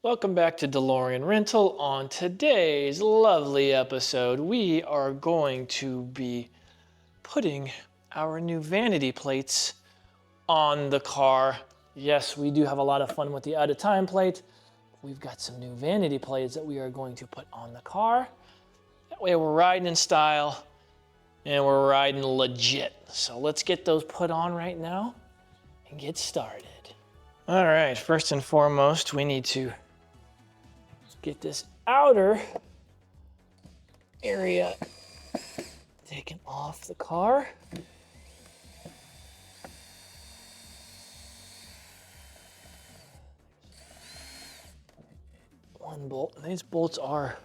Welcome back to DeLorean Rental. On today's lovely episode, we are going to be putting our new vanity plates on the car. Yes, we do have a lot of fun with the out of time plate. We've got some new vanity plates that we are going to put on the car. That way we're riding in style and we're riding legit. So let's get those put on right now and get started. All right, first and foremost, we need to get this outer area taken off the car. One bolt, and these bolts are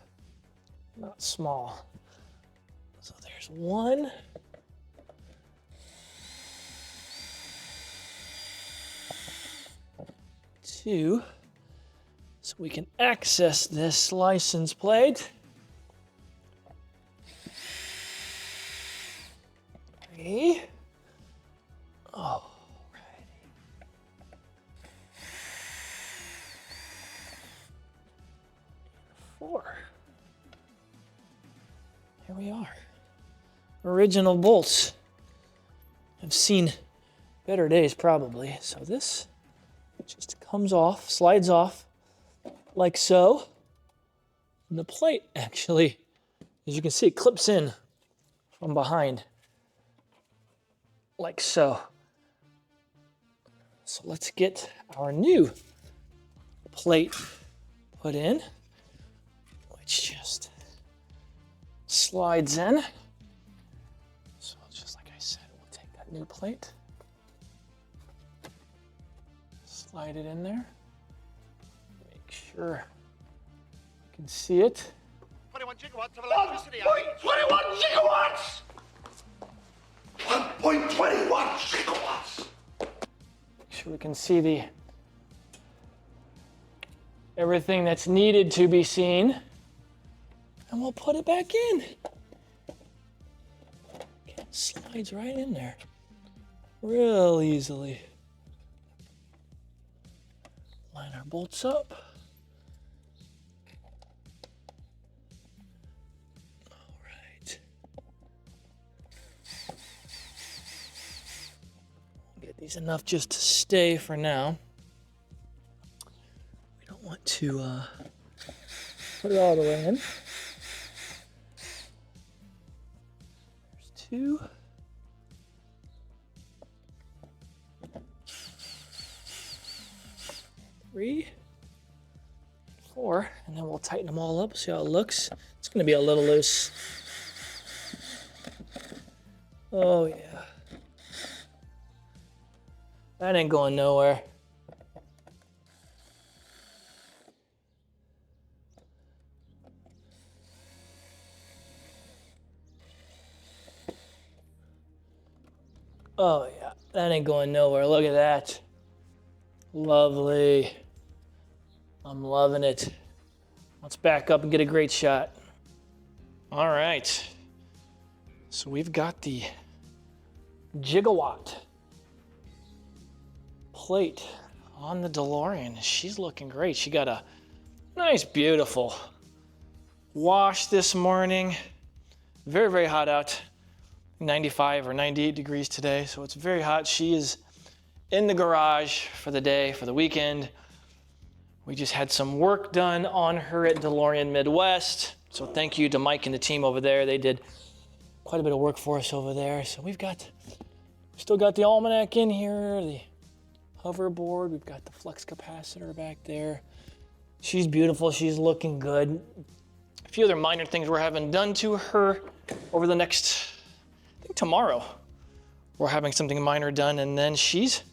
not small. So there's one. Two. So we can access this license plate. 3. Alrighty. 4. Here we are. Original bolts. I've seen better days probably. So this just comes off, slides off like so. And the plate actually, as you can see, it clips in from behind like so. So let's get our new plate put in, which just slides in. So just like I said, we'll take that new plate, slide it in there. Sure, you can see it. 21 gigawatts of electricity. 1.21 gigawatts! 1.21 gigawatts! Make sure we can see everything that's needed to be seen. And we'll put it back in. Okay, it slides right in there real easily. Line our bolts up. Get these enough just to stay for now. We don't want to put it all the way in. There's 2. 3. 4, and then we'll tighten them all up, see how it looks. It's going to be a little loose. Oh yeah. That ain't going nowhere. Oh yeah, that ain't going nowhere. Look at that. Lovely. I'm loving it. Let's back up and get a great shot. All right. So we've got the GIGAWTT plate on the DeLorean. She's looking great. She got a nice, beautiful wash this morning. Very, very hot out. 95 or 98 degrees today, so it's very hot. She is in the garage for the day, for the weekend. We just had some work done on her at DeLorean Midwest. So thank you to Mike and the team over there. They did quite a bit of work for us over there. So we've still got the almanac in here, the hoverboard. We've got the flux capacitor back there. She's beautiful. She's looking good. A few other minor things we're having done to her over the next, I think tomorrow, we're having something minor done, and then she's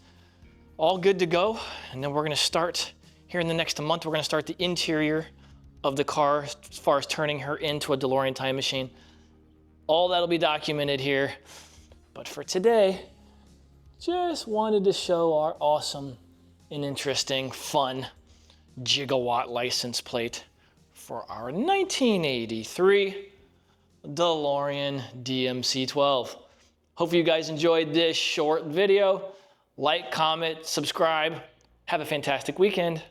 all good to go. And then we're going to start here in the next month. We're going to start the interior of the car as far as turning her into a DeLorean Time Machine. All that'll be documented here. But for today, just wanted to show our awesome and interesting, fun GIGAWTT license plate for our 1983 DeLorean DMC-12. Hopefully you guys enjoyed this short video. Like, comment, subscribe. Have a fantastic weekend.